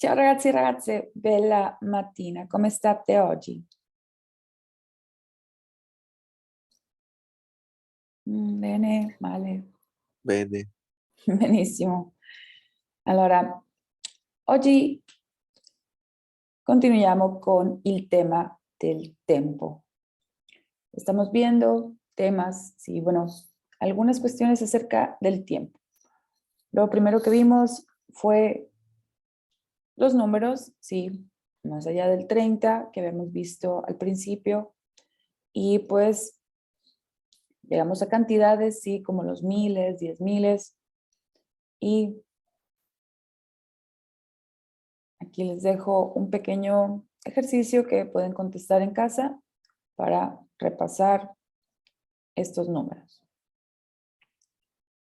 Ciao ragazzi e ragazze, bella mattina, come state oggi? Bene, male, Bene, benissimo. Allora, oggi continuiamo con il tema del tiempo. Estamos viendo temas, sí, bueno, algunas cuestiones acerca del tiempo. Lo primero que vimos fue los números, sí, más allá del 30 que habíamos visto al principio, y pues llegamos a cantidades, sí, como los miles, 10,000, y aquí les dejo un pequeño ejercicio que pueden contestar en casa para repasar estos números.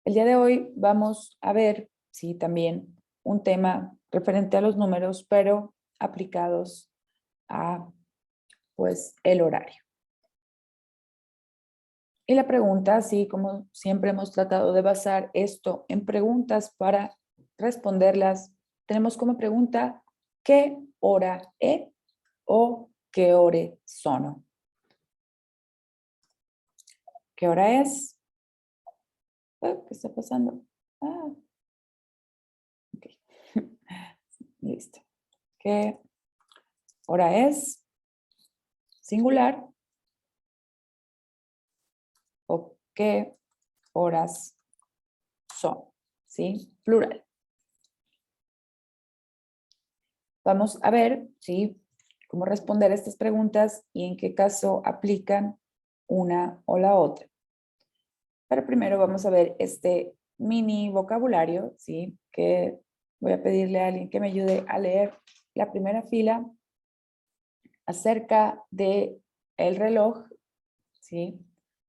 El día de hoy vamos a ver, sí, también un tema referente a los números, pero aplicados a, pues, el horario. Y la pregunta, sí, como siempre hemos tratado de basar esto en preguntas para responderlas, tenemos como pregunta, ¿qué hora è o qué ore sono? ¿Qué hora es? ¿Qué está pasando? Ah, ok. Listo. ¿Qué hora es? Singular. ¿O qué horas son? ¿Sí? Plural. Vamos a ver, ¿sí?, cómo responder a estas preguntas y en qué caso aplican una o la otra. Pero primero vamos a ver este mini vocabulario, ¿sí?, que voy a pedirle a alguien que me ayude a leer la primera fila acerca de el reloj, ¿sí?,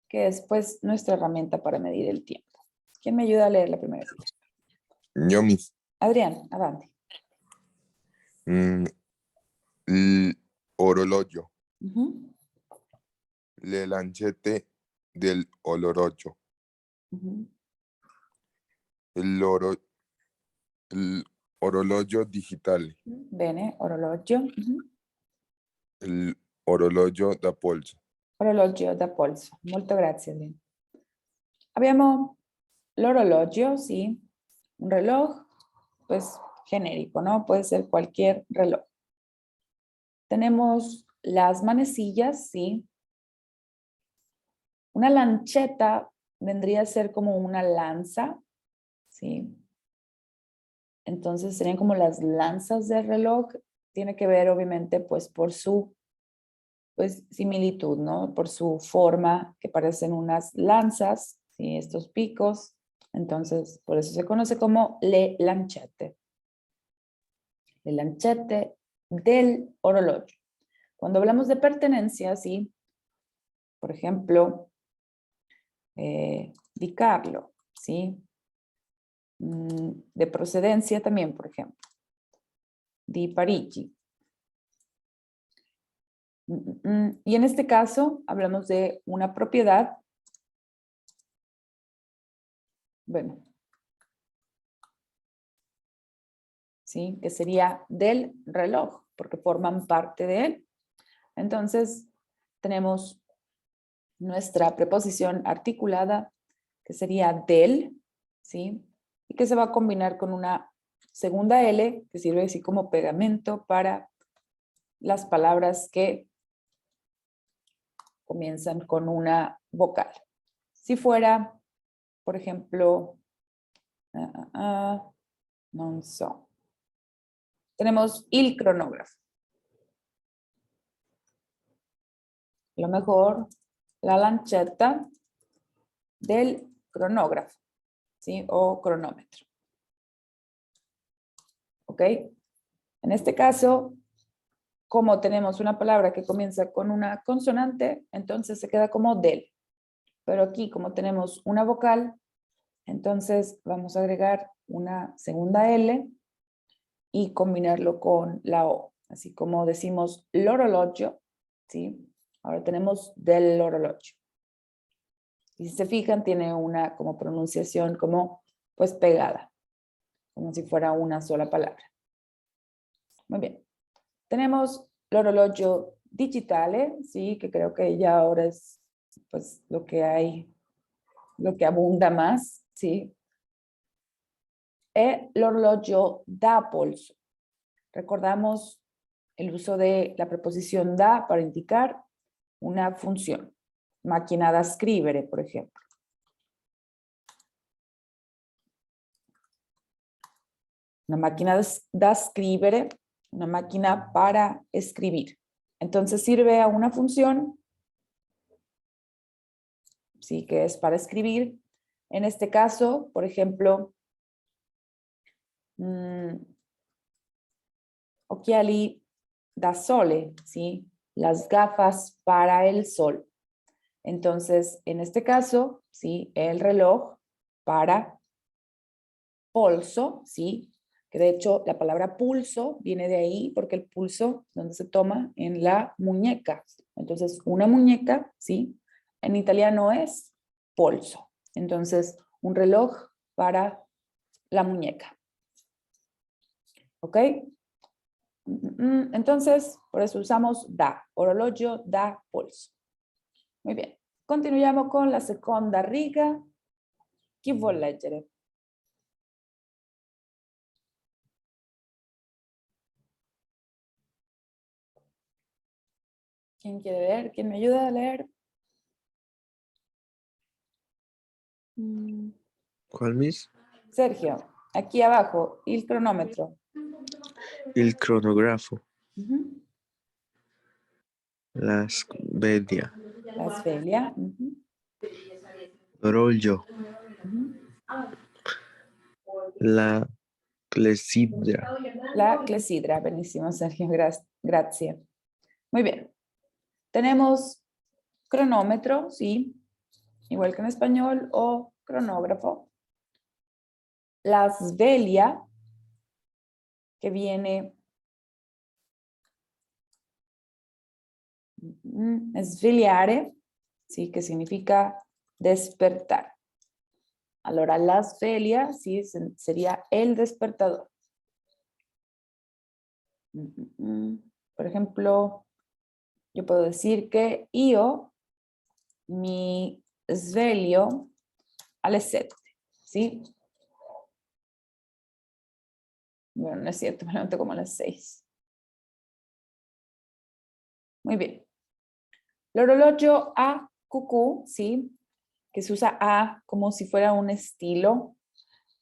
que es pues nuestra herramienta para medir el tiempo. ¿Quién me ayuda a leer la primera fila? io mi Adrián, avanti. mm, l'orologio, Ujú, le lancette dell'orologio, ujú. l'oro, l'orologio digitale, Bene, orologio. l'orologio da polso, Orologio da polso. Molto grazie, Adrián. Abbiamo l'orologio, sí, un reloj, pues genérico, ¿no? Puede ser cualquier reloj. Tenemos las manecillas, sí. Una lancheta vendría a ser como una lanza, sí. Entonces serían como las lanzas del reloj. Tiene que ver, obviamente, pues por su, pues, similitud, ¿no? Por su forma, que parecen unas lanzas, ¿sí? Estos picos. Entonces, por eso se conoce como le lancette. Le lancette del orologio. Cuando hablamos de pertenencia, ¿sí? Por ejemplo, di Carlo, ¿sí? De procedencia también, por ejemplo. Di Parigi. Y en este caso, hablamos de una propiedad. Bueno, ¿sí?, que sería del reloj, porque forman parte de él. Entonces, tenemos nuestra preposición articulada, que sería del, ¿sí?, y que se va a combinar con una segunda L, que sirve así como pegamento para las palabras que comienzan con una vocal. Si fuera, por ejemplo, non so. Tenemos il cronógrafo. A lo mejor la lancheta del cronógrafo, ¿sí? O cronómetro. ¿Ok? En este caso, como tenemos una palabra que comienza con una consonante, entonces se queda como del. Pero aquí, como tenemos una vocal, entonces vamos a agregar una segunda L y combinarlo con la O. Así como decimos l'orologio, ¿sí? Ahora tenemos del orologio. Y si se fijan, tiene una como pronunciación como pues pegada, como si fuera una sola palabra. Muy bien. Tenemos l'orologio digitale, sí, que creo que ya ahora es pues lo que hay, lo que abunda más, sí. E l'orologio da polso. Recordamos el uso de la preposición da para indicar una función. Máquina da scrivere, por ejemplo. Una máquina da scrivere, una máquina para escribir. Entonces sirve a una función, sí, que es para escribir. En este caso, por ejemplo, occhiali da sole, ¿sí? Las gafas para el sol. Entonces, en este caso, ¿sí? El reloj para polso, ¿sí? Que de hecho la palabra pulso viene de ahí porque el pulso, donde se toma en la muñeca. Entonces, una muñeca, ¿sí? En italiano es polso. Entonces, un reloj para la muñeca. ¿Ok? Entonces, por eso usamos da, orologio da polso. Muy bien. Continuiamo con la seconda riga. Chi vuol leggere? ¿Quién quiere leer? ¿Quién me ayuda a leer? ¿Cuál, Miss? Sergio, aquí abajo, il cronómetro. Il cronografo, Ujú. la svelia, La sveglia. Ujú, l'orologio, ujú. la clessidra, La clesidra. Buenísimo, Sergio. Gracias. Muy bien. Tenemos cronómetro, sí, igual que en español, o cronógrafo. La sveglia, que viene svegliare, sí, que significa despertar. Allora, la sveglia, sí, sería el despertador. Por ejemplo, yo puedo decir que io mi sveglio alle 7, ¿sí? Bueno, no es cierto, me levanto como a las 6. Muy bien. L'orologio a cucù, ¿sí? Que se usa a como si fuera un estilo,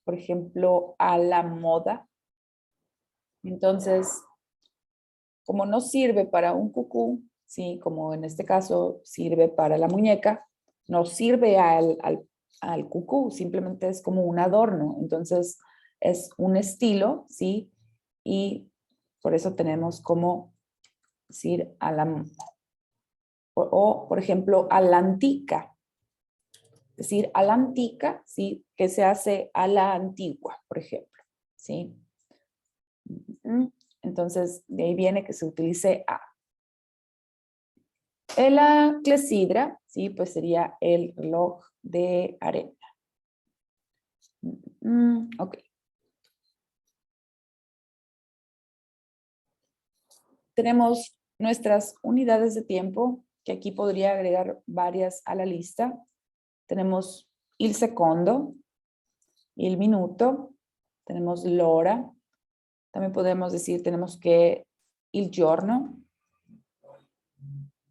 por ejemplo, a la moda. Entonces, como no sirve para un cucú, ¿sí? Como en este caso sirve para la muñeca, no sirve al cucú, simplemente es como un adorno. Entonces, es un estilo, ¿sí? Y por eso tenemos como decir a la, o por ejemplo, a la antica. Es decir, a la antica, ¿sí? Que se hace a la antigua, por ejemplo, ¿sí? Entonces, de ahí viene que se utilice a. La clesidra, ¿sí? Pues sería el reloj de arena. Ok. Tenemos nuestras unidades de tiempo, que aquí podría agregar varias a la lista. Tenemos il secondo, il minuto, tenemos l'ora. También podemos decir, tenemos que il giorno,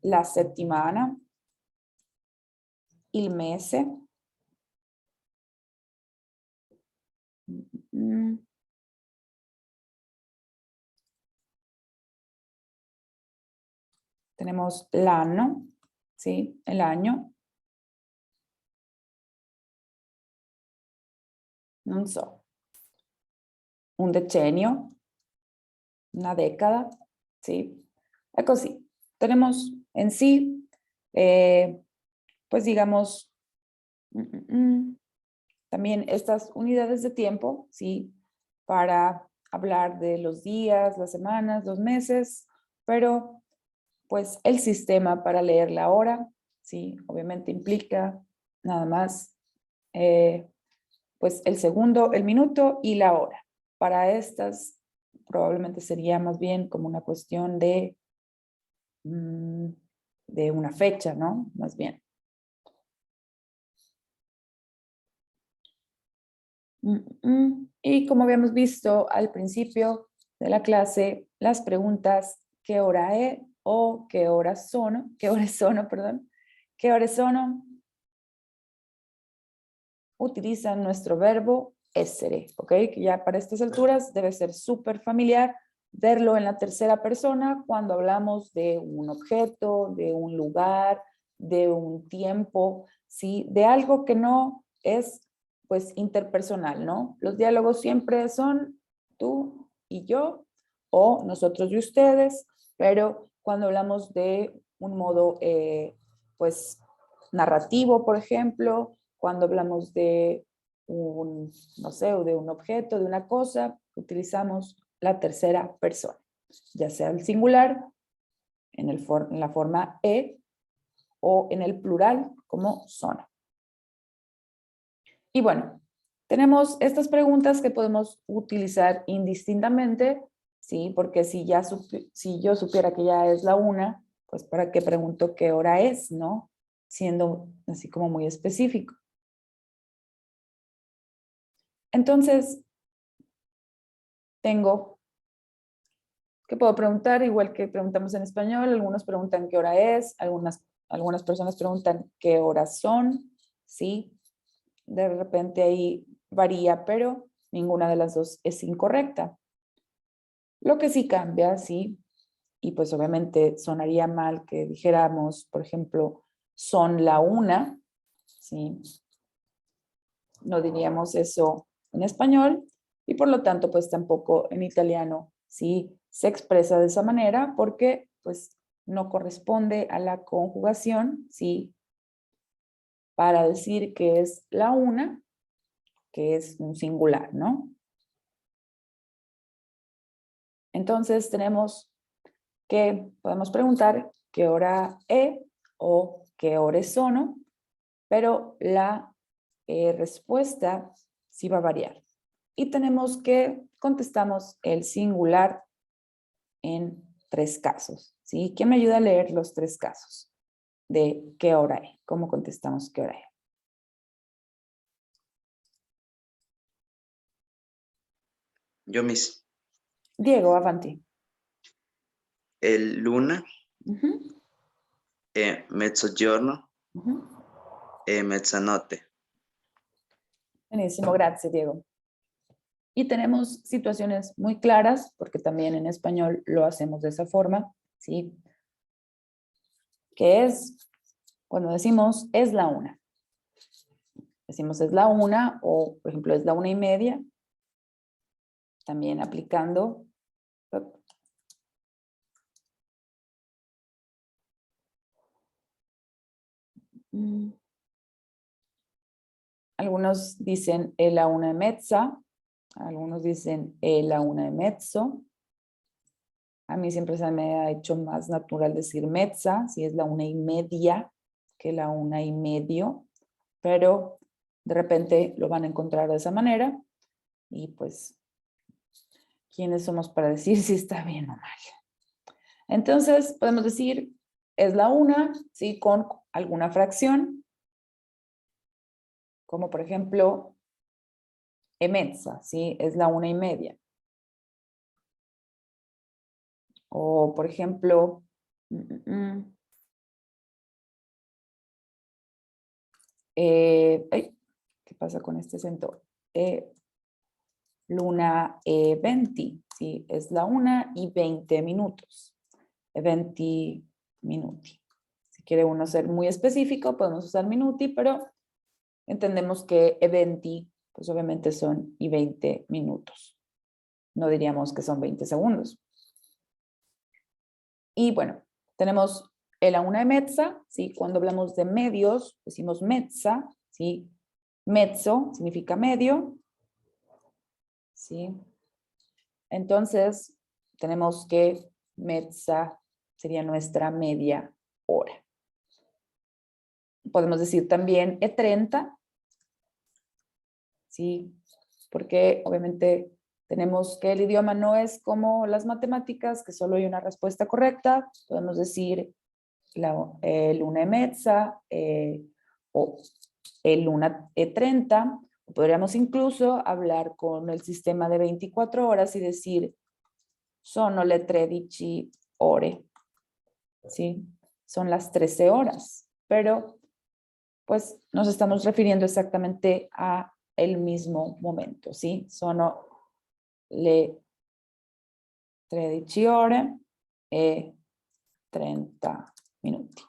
la settimana, il mese. Tenemos l'anno, ¿sí? El año. Non so. Un decennio, una década, ¿sí? Ecco sí. Tenemos en sí, pues digamos, también estas unidades de tiempo, ¿sí? Para hablar de los días, las semanas, los meses, pero pues el sistema para leer la hora, ¿sí? Obviamente implica nada más, pues el segundo, el minuto y la hora. Para estas probablemente sería más bien como una cuestión de una fecha, ¿no? Más bien. Y como habíamos visto al principio de la clase, las preguntas ¿qué hora es? O ¿qué horas son? ¿Qué horas son? Perdón. ¿Qué horas son? Utilizan nuestro verbo essere, ¿ok? Que ya para estas alturas debe ser súper familiar verlo en la tercera persona cuando hablamos de un objeto, de un lugar, de un tiempo, ¿sí? De algo que no es, pues, interpersonal, ¿no? Los diálogos siempre son tú y yo, o nosotros y ustedes, pero cuando hablamos de un modo, pues, narrativo, por ejemplo, cuando hablamos de un, no sé, o de un objeto, de una cosa, utilizamos la tercera persona, ya sea el singular, en la forma e, o en el plural, como son. Y bueno, tenemos estas preguntas que podemos utilizar indistintamente, ¿sí? Porque si yo supiera que ya es la una, pues ¿para qué pregunto qué hora es, no? Siendo así como muy específico. Entonces, tengo que puedo preguntar, igual que preguntamos en español, algunos preguntan qué hora es, algunas personas preguntan qué horas son, ¿sí? De repente ahí varía, pero ninguna de las dos es incorrecta. Lo que sí cambia, ¿sí? Y pues obviamente sonaría mal que dijéramos, por ejemplo, son la una, ¿sí? No diríamos eso en español y por lo tanto pues tampoco en italiano, ¿sí? Se expresa de esa manera porque pues no corresponde a la conjugación, ¿sí? Para decir que es la una, que es un singular, ¿no? Entonces tenemos que, podemos preguntar qué hora es o qué ore sono, pero la respuesta sí va a variar. Y tenemos que contestamos el singular en 3 casos, ¿sí? ¿Quién me ayuda a leer los 3 casos de qué hora es? ¿Cómo contestamos qué hora es? Yo miss. Diego, avanti. Luna, Uh-huh, mezzogiorno uh-huh. e mezzanotte. Buenísimo, gracias, Diego. Y tenemos situaciones muy claras, porque también en español lo hacemos de esa forma, ¿sí? Que es cuando decimos es la una. Decimos es la una o, por ejemplo, es la 1:30. También aplicando. Algunos dicen la 1:30, algunos dicen la 1:30. A mí siempre se me ha hecho más natural decir mezza, si es la 1:30 que la 1:30, pero de repente lo van a encontrar de esa manera y pues, ¿quiénes somos para decir si está bien o mal? Entonces, podemos decir, es la 1, ¿sí? Con alguna fracción, como por ejemplo, mezza, ¿sí? Es la 1:30. O por ejemplo, ¿qué pasa con este acento? Luna 20, ¿sí? Es la 1:20. 20 minuti. Si quiere uno ser muy específico, podemos usar minuti, pero entendemos que 20, pues obviamente son 20 minutos. No diríamos que son 20 segundos. Y bueno, tenemos la 1:30, ¿sí? Cuando hablamos de medios, decimos mezza, ¿sí? Mezzo significa medio, ¿sí? Entonces, tenemos que mezza sería nuestra media hora. Podemos decir también 30, ¿sí? Porque obviamente Tenemos que el idioma no es como las matemáticas, que solo hay una respuesta correcta. Podemos decir l'una e mezza o l'una e 30. Podríamos incluso hablar con el sistema de 24 horas y decir sono le 13 ore. ¿Sí? Son las 13 horas, pero pues nos estamos refiriendo exactamente a el mismo momento, ¿sí? Sono le 13 ore e 30 minuti.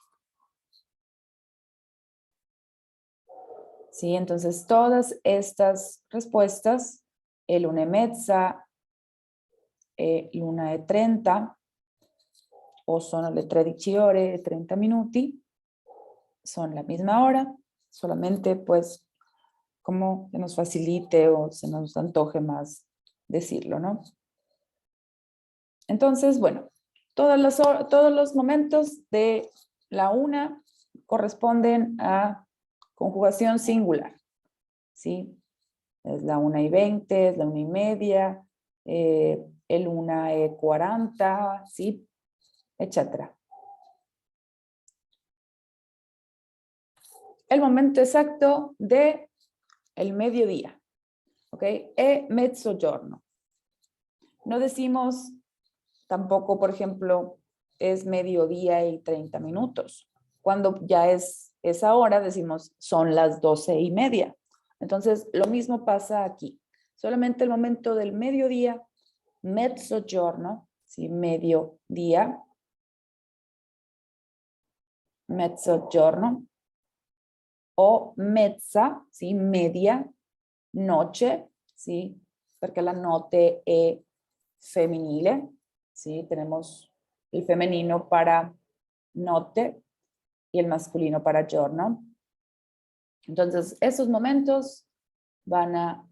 ¿Sí? Entonces, todas estas respuestas, l'una e mezza, l'una e 30, o sono le 13 ore e 30 minuti, son la misma hora, solamente pues como que nos facilite o se nos antoje más decirlo, ¿no? Entonces, bueno, todos los momentos de la una corresponden a conjugación singular, ¿sí? Es la 1:20, es la 1:30, el 1:40, ¿sí? Etcétera. El momento exacto de el mediodía, ¿ok? E mezzogiorno. No decimos tampoco, por ejemplo, es mediodía y 30 minutos. Cuando ya es esa hora, decimos son las 12:30. Entonces, lo mismo pasa aquí. Solamente el momento del mediodía, mezzogiorno, ¿sí? Mediodía, mezzogiorno, o mezza, ¿sí? Media, noche, ¿sí? Perché la notte è femminile, ¿sí? Tenemos el femenino para notte y el masculino para giorno. Entonces, esos momentos van a,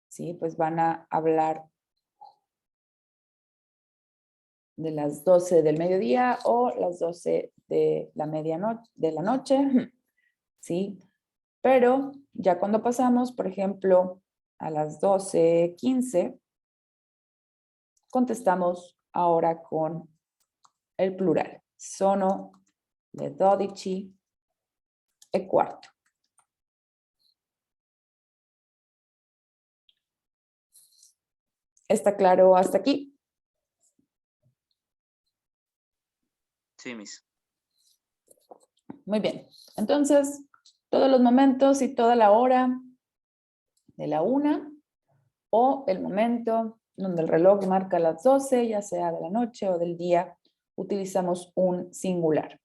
sí, pues van a hablar de las 12 del mediodía o las 12 de la medianoche, de la noche, ¿sí? Pero ya cuando pasamos, por ejemplo, a las 12:15, contestamos ahora con el plural. Sono le 12:15. ¿Está claro hasta aquí? Sí, Miss. Muy bien. Entonces, todos los momentos y toda la hora de la una o el momento donde el reloj marca las 12, ya sea de la noche o del día, utilizamos un singular.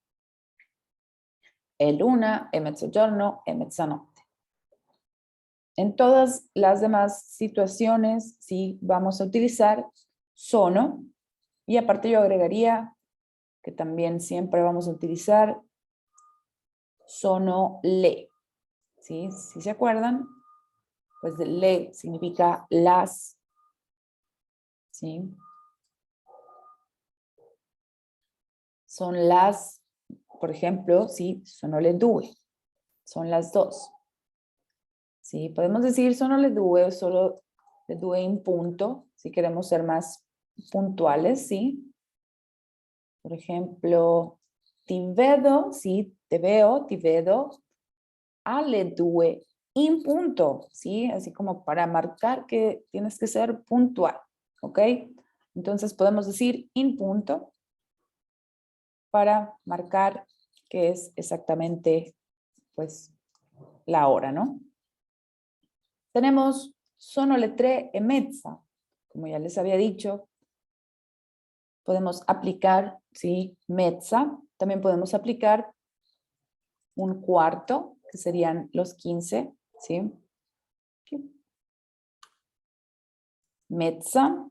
L'una e mezzogiorno e mezzanotte. En todas las demás situaciones, sí, vamos a utilizar sono, y aparte yo agregaría que también siempre vamos a utilizar sono le, ¿sí? Si se acuerdan, pues le significa las, ¿sí? Son las, por ejemplo, ¿sí? Sono le due, son las 2. ¿Sí? Podemos decir sono le due o solo le due in punto, si queremos ser más puntuales, ¿sí? Por ejemplo, ti vedo, ¿sí? Te veo, ti vedo, alle due in punto, ¿sí? Así como para marcar que tienes que ser puntual, ¿ok? Entonces podemos decir in punto para marcar que es exactamente, pues, la hora, ¿no? Tenemos sono le 3:30, como ya les había dicho. Podemos aplicar, ¿sí? Mezza. También podemos aplicar un cuarto, que serían los 15, ¿sí? Mezza,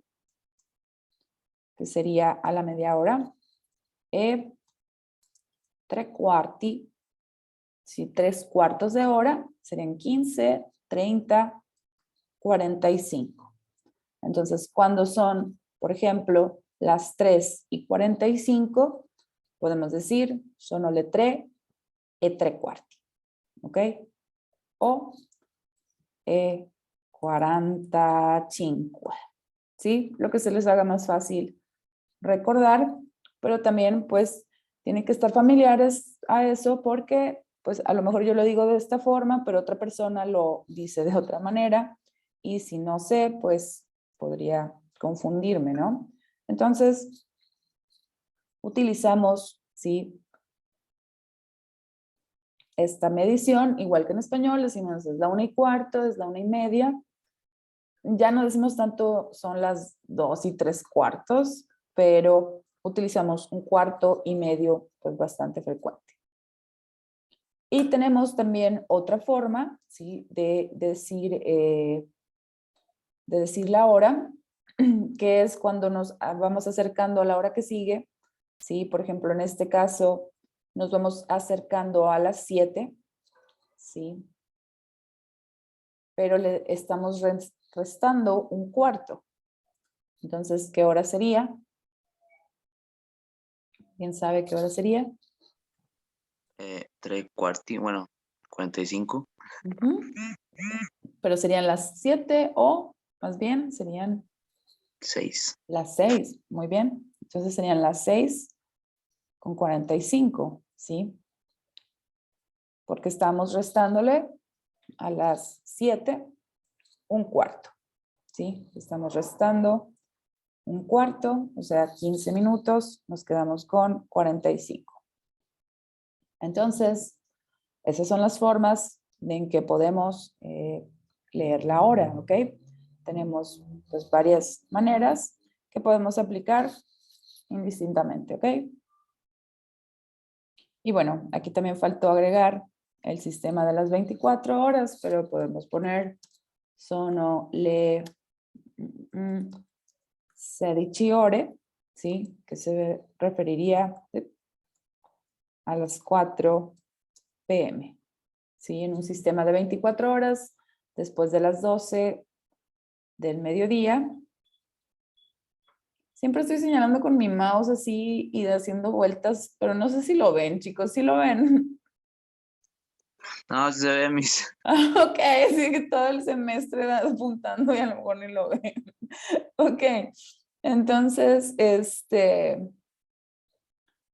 que sería a la media hora. E 3/4, ¿sí? 3/4 de hora, serían 15, 30, 45. Entonces, cuando son, por ejemplo, las 3:45, podemos decir sono le 3:15, ¿ok? O 45. ¿Sí? Lo que se les haga más fácil recordar, pero también pues tienen que estar familiares a eso porque pues a lo mejor yo lo digo de esta forma, pero otra persona lo dice de otra manera y si no sé, pues podría confundirme, ¿no? Entonces, utilizamos, ¿sí? Esta medición, igual que en español, decimos es la 1:15, es la 1:30. Ya no decimos tanto son las 2 3/4, pero utilizamos 1/4 y medio, pues bastante frecuente. Y tenemos también otra forma, ¿sí? de decir la hora, que es cuando nos vamos acercando a la hora que sigue, ¿sí? Por ejemplo, en este caso, nos vamos acercando a las 7, ¿sí? Pero le estamos restando 1/4. Entonces, ¿qué hora sería? ¿Quién sabe qué hora sería? 3:15, bueno, 45. Ujú. Pero serían las 7 o más bien serían 6. las 6. Muy bien. Entonces serían las 6:45, ¿sí? Porque estamos restándole a las 7 1/4, ¿sí? Estamos restando 1/4, o sea, 15 minutos, nos quedamos con 45. Entonces, esas son las formas en que podemos leer la hora, ¿ok? Tenemos pues varias maneras que podemos aplicar indistintamente, ¿ok? Y bueno, aquí también faltó agregar el sistema de las 24 horas, pero podemos poner sono le 16 ore, ¿sí? Que se referiría a las 4 p.m., ¿sí? En un sistema de 24 horas, después de las 12 del mediodía. Siempre estoy señalando con mi mouse así y haciendo vueltas, pero no sé si lo ven, chicos, ¿sí lo ven? No, se ve mis. Ok, así que todo el semestre apuntando y a lo mejor ni lo ven. Ok, entonces,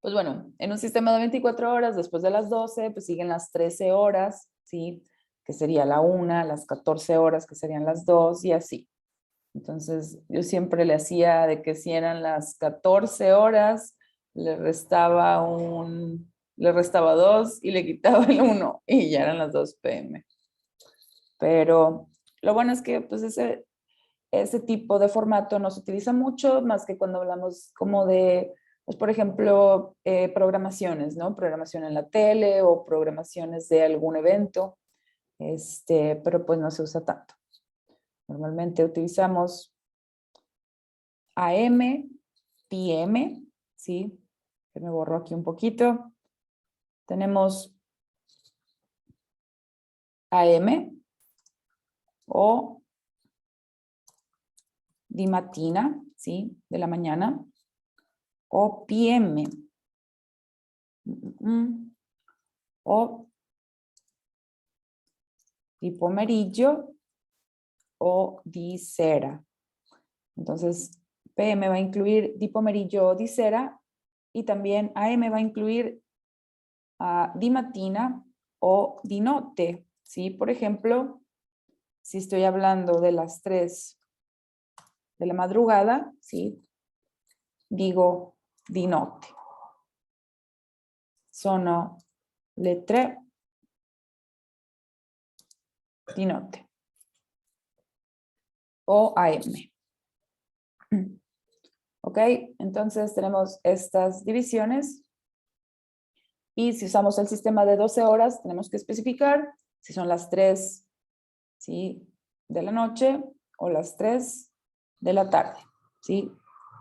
pues bueno, en un sistema de 24 horas, después de las 12, pues siguen las 13 horas, ¿sí? Que sería la 1, las 14 horas, que serían las 2 y así. Entonces, yo siempre le hacía de que si eran las 14 horas, le restaba 2 y le quitaba el 1 y ya eran las 2 p.m. Pero lo bueno es que pues ese tipo de formato no se utiliza mucho, más que cuando hablamos como de, pues por ejemplo, programaciones, ¿no? Programación en la tele o programaciones de algún evento, pero pues no se usa tanto. Normalmente utilizamos AM, PM, ¿sí? Que me borro aquí un poquito. Tenemos AM o di mattina, ¿sí? De la mañana. O PM. O di pomeriggio o di sera. Entonces, PM va a incluir di pomeriggio o di sera y también AM va a incluir di mattina o di notte, ¿sí? Por ejemplo, si estoy hablando de las 3 de la madrugada, ¿sí? Digo di notte. Sono le 3 di notte. O AM. ¿Ok? Entonces tenemos estas divisiones. Y si usamos el sistema de 12 horas, tenemos que especificar si son las 3, ¿sí? de la noche o las 3 de la tarde, ¿sí?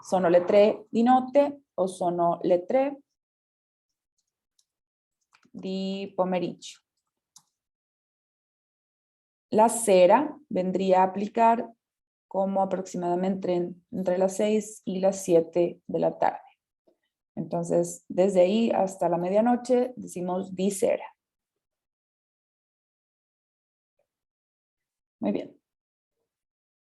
Sono le 3 di notte o sono le 3 di pomeriggio. La sera vendría a aplicar como aproximadamente entre las 6 y las 7 de la tarde. Entonces, desde ahí hasta la medianoche decimos di sera. Muy bien.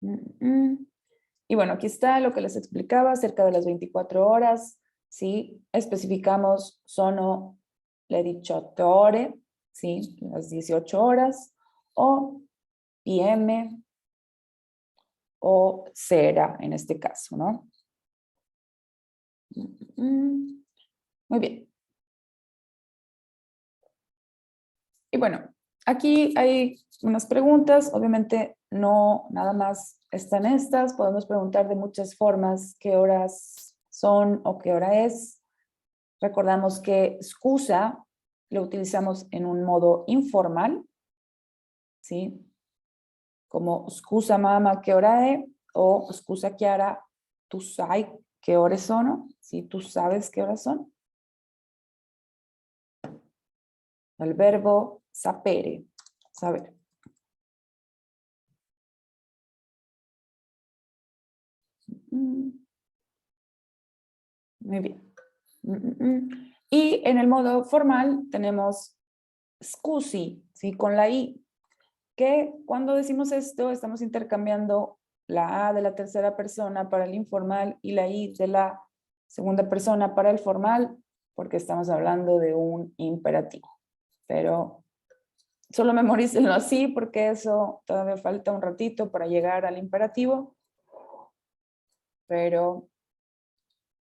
Y bueno, aquí está lo que les explicaba acerca de las 24 horas. ¿Sí? Especificamos sono le 18 ore, ¿sí? Las 18 horas, o PM, o sera en este caso, ¿no? Muy bien. Y bueno, aquí hay unas preguntas, obviamente no nada más están estas, podemos preguntar de muchas formas qué horas son o qué hora es. Recordamos que scusa lo utilizamos en un modo informal, ¿sí? Como scusa mamma, ¿qué hora es? O scusa Chiara, ¿tú sai qué horas son? ¿Sí? ¿Tú sabes qué horas son? El verbo sapere, saber. Muy bien. Y en el modo formal tenemos scusi, ¿sí? Con la I, que cuando decimos esto estamos intercambiando la A de la tercera persona para el informal y la I de la segunda persona para el formal, porque estamos hablando de un imperativo. Pero solo memorícenlo así porque eso todavía falta un ratito para llegar al imperativo, pero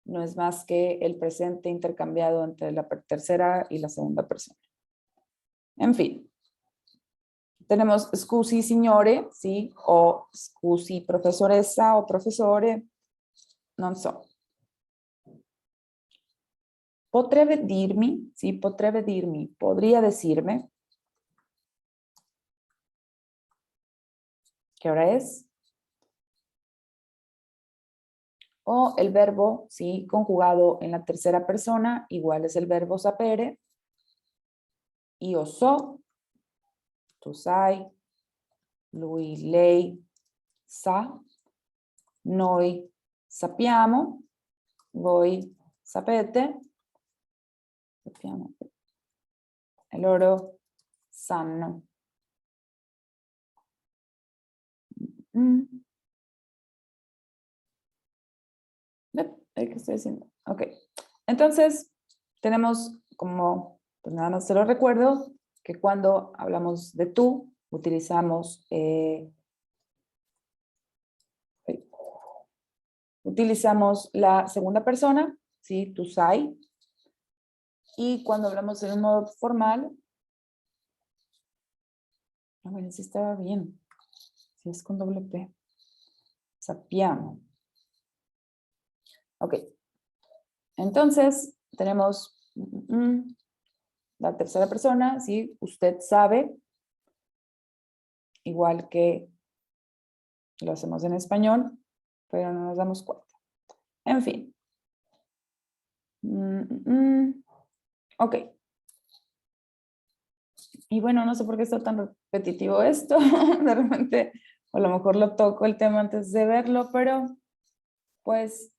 no es más que el presente intercambiado entre la tercera y la segunda persona. En fin, tenemos scusi signore, ¿sí? O scusi professoressa o professore, non so. Potrebbe dirmi, ¿sí? Potrebbe dirmi, podría decirme. ¿Qué hora es? O el verbo, ¿sí? Conjugado en la tercera persona, igual es el verbo sapere. Io so, tu sai, lui, lei, sa, noi sappiamo, voi sapete, sappiamo, e loro sanno. ¿Qué estoy haciendo? Ok. Entonces, tenemos como, pues nada más se lo recuerdo, que cuando hablamos de tú, utilizamos la segunda persona, ¿sí? Tu sai. Y cuando hablamos en un modo formal, a ver si estaba bien, si es con doble P. Sappiamo. Ok. Entonces, tenemos la tercera persona, ¿sí? Usted sabe, igual que lo hacemos en español, pero no nos damos cuenta. En fin. Ok. Y bueno, no sé por qué está tan repetitivo esto. De repente, o a lo mejor lo toco el tema antes de verlo, pero pues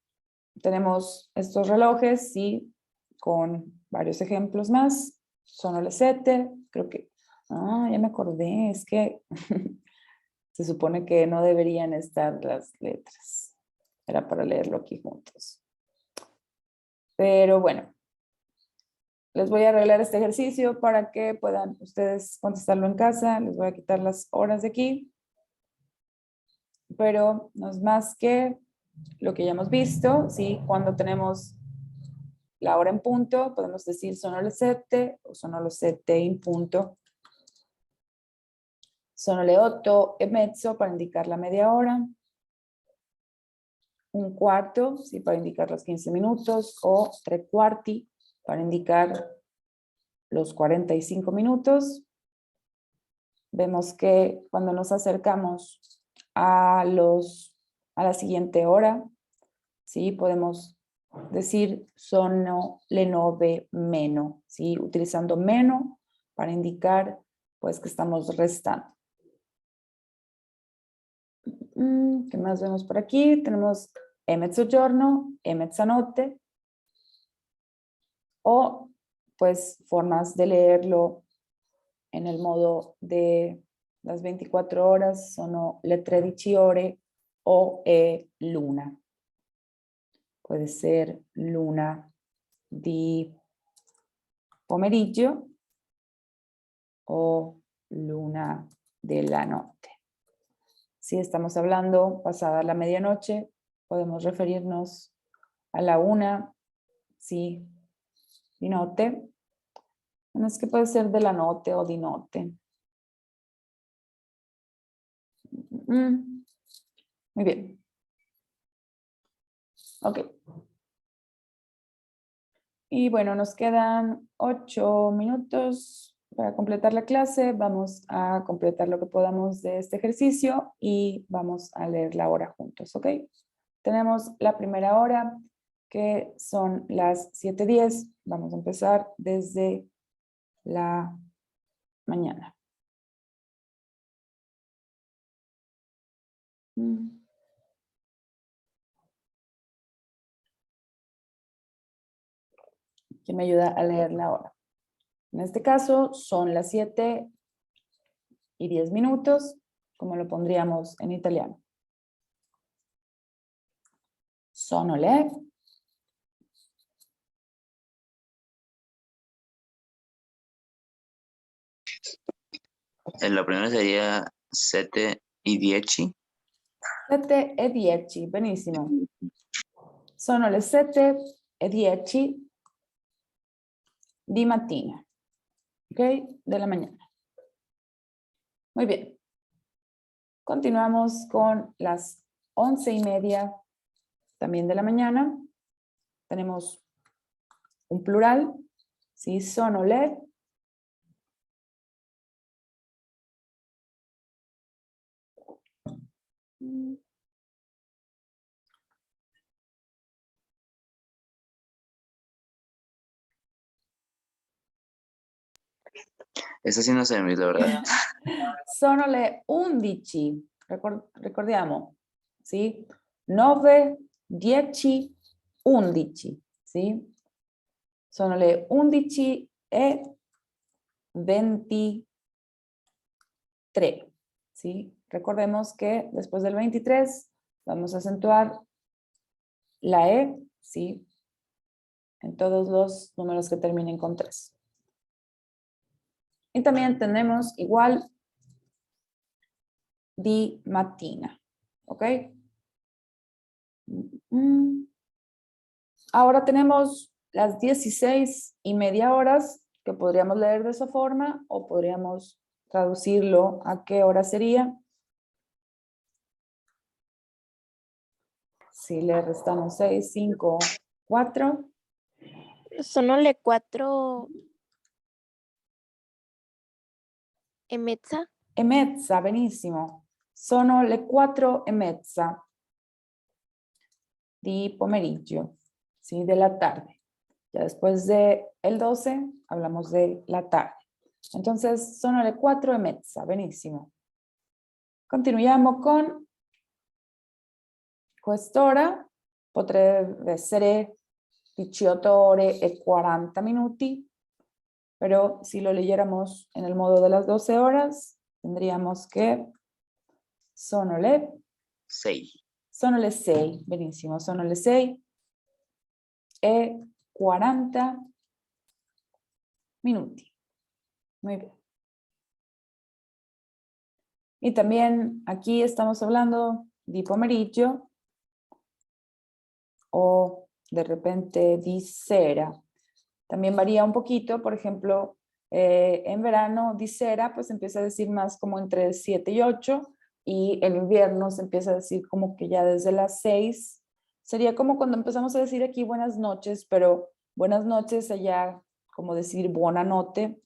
tenemos estos relojes, sí, con varios ejemplos más. Sono le 7, creo que, ya me acordé, es que se supone que no deberían estar las letras. Era para leerlo aquí juntos. Pero bueno, les voy a arreglar este ejercicio para que puedan ustedes contestarlo en casa. Les voy a quitar las horas de aquí. Pero no es más que lo que ya hemos visto, ¿sí? Cuando tenemos la hora en punto, podemos decir sono le 7 o sono le 7 in punto. Sono le 8:30 para indicar la media hora. Un cuarto, ¿sí? Para indicar los 15 minutos. O 3/4 para indicar los 45 minutos. Vemos que cuando nos acercamos a la siguiente hora, ¿sí? Podemos decir sono le 9 meno, ¿sí? Utilizando meno para indicar pues que estamos restando. ¿Qué más vemos por aquí? Tenemos è mezzogiorno, è mezzanotte, o pues formas de leerlo en el modo de Las 24 horas sono le 13 ore o luna. Puede ser luna di pomeriggio o luna della notte. Si estamos hablando pasada la medianoche, podemos referirnos a la 1, sí, di notte. No es que puede ser de la notte o di notte. Muy bien. Ok. Y bueno, nos quedan 8 minutos para completar la clase. Vamos a completar lo que podamos de este ejercicio y vamos a leer la hora juntos, ¿ok? Tenemos la primera hora, que son las 7:10. Vamos a empezar desde la mañana. ¿Quién me ayuda a leer la hora? En este caso son las 7:10, como lo pondríamos en italiano. Sono le. La primera sería 7:10. 7:10, benissimo. Sono le 7:10 di mattina, ¿ok? De la mañana. Muy bien. Continuamos con las 11:30, también de la mañana. Tenemos un plural, ¿sí? Sono le. Esa sí no sé, la verdad. Sono le 11, ricordiamo, sì? 9, 10, 11, sì? Sono le 11:23, ¿sí? Recordemos que después del 23 vamos a acentuar la E, ¿sí? En todos los números que terminen con 3. Y también tenemos igual di mattina, ¿ok? Ahora tenemos las 16:30 que podríamos leer de esa forma o podríamos traducirlo a qué hora sería. Si le restamos 6, 5, 4. Sono le 4:30. E mezza, benissimo. Sono le 4:30 di pomeriggio, ¿sí? De la tarde. Ya después de el 12 hablamos de la tarde. Entonces, sono le 4:30, benissimo. Continuiamo con quest'ora, potrebbe essere 18:40, pero si lo leyéramos en el modo de las 12 horas, tendríamos que sono le 6. 6, benissimo, sono le 6:40. Muy bien. Y también aquí estamos hablando di pomeriggio o de repente di sera. También varía un poquito, por ejemplo, en verano di sera pues empieza a decir más como entre 7 y 8 y en invierno se empieza a decir como que ya desde las 6. Sería como cuando empezamos a decir aquí buenas noches, pero buenas noches allá como decir buonanotte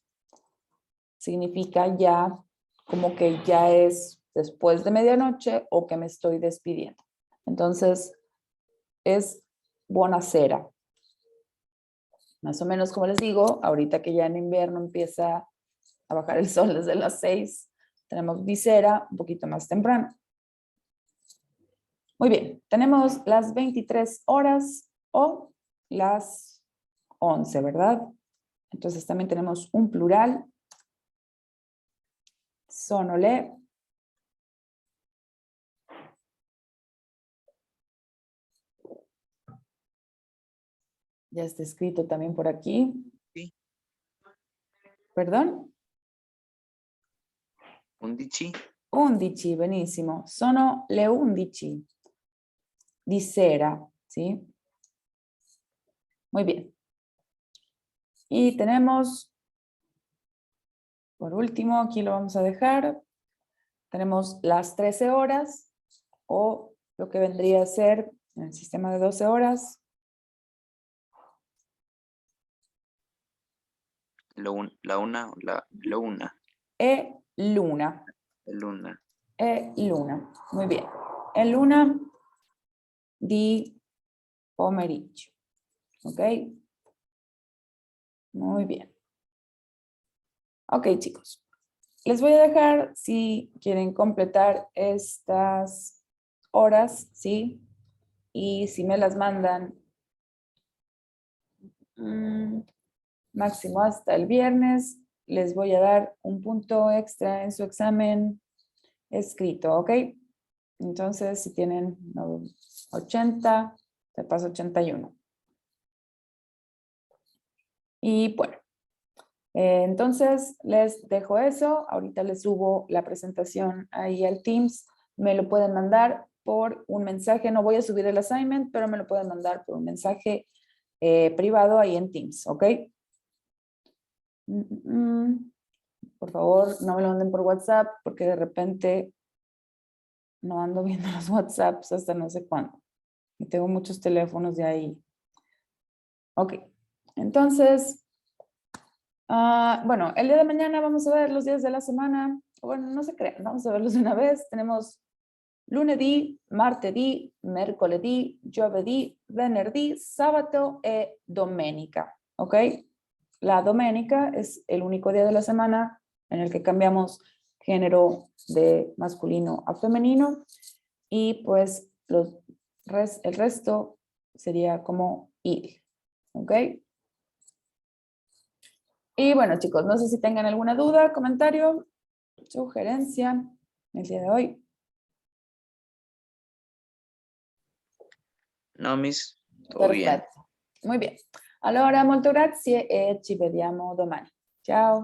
significa ya como que ya es después de medianoche o que me estoy despidiendo. Entonces es buonasera. Más o menos como les digo, ahorita que ya en invierno empieza a bajar el sol desde las 6, tenemos di sera un poquito más temprano. Muy bien, tenemos las 23 horas o las 11, ¿verdad? Entonces también tenemos un plural. sono le. Ya está escrito también por aquí. Sí. ¿Perdón? 11. 11, benissimo. Sono le 11 di sera, ¿sí? Muy bien. Y tenemos, por último, aquí lo vamos a dejar. Tenemos las 13 horas o lo que vendría a ser en el sistema de 12 horas. La una, la una. E luna. Luna. E luna. Muy bien. E luna di pomeriggio. ¿Ok? Muy bien. Ok, chicos. Les voy a dejar, si quieren completar estas horas, ¿sí? Y si me las mandan máximo hasta el viernes, les voy a dar un punto extra en su examen escrito, ¿ok? Entonces, si tienen 80, te paso 81. Y bueno, entonces les dejo eso. Ahorita les subo la presentación ahí al Teams. Me lo pueden mandar por un mensaje. No voy a subir el assignment, pero me lo pueden mandar por un mensaje privado ahí en Teams, ¿ok? Por favor, no me lo manden por WhatsApp porque de repente no ando viendo los WhatsApps hasta no sé cuándo. Y tengo muchos teléfonos de ahí. Ok, entonces, bueno, el día de mañana vamos a ver los días de la semana. Bueno, no se crean, vamos a verlos de una vez. Tenemos lunedì, martedì, mercoledì, giovedì, venerdì, sabato e domenica. ¿Ok? La domenica es el único día de la semana en el que cambiamos género de masculino a femenino y pues el resto sería como il. ¿Ok? Y bueno, chicos, no sé si tengan alguna duda, comentario, sugerencia el día de hoy. No, Miss. Todo bien. Perfetto. Muy bien. Allora, molto grazie e ci vediamo domani. Ciao.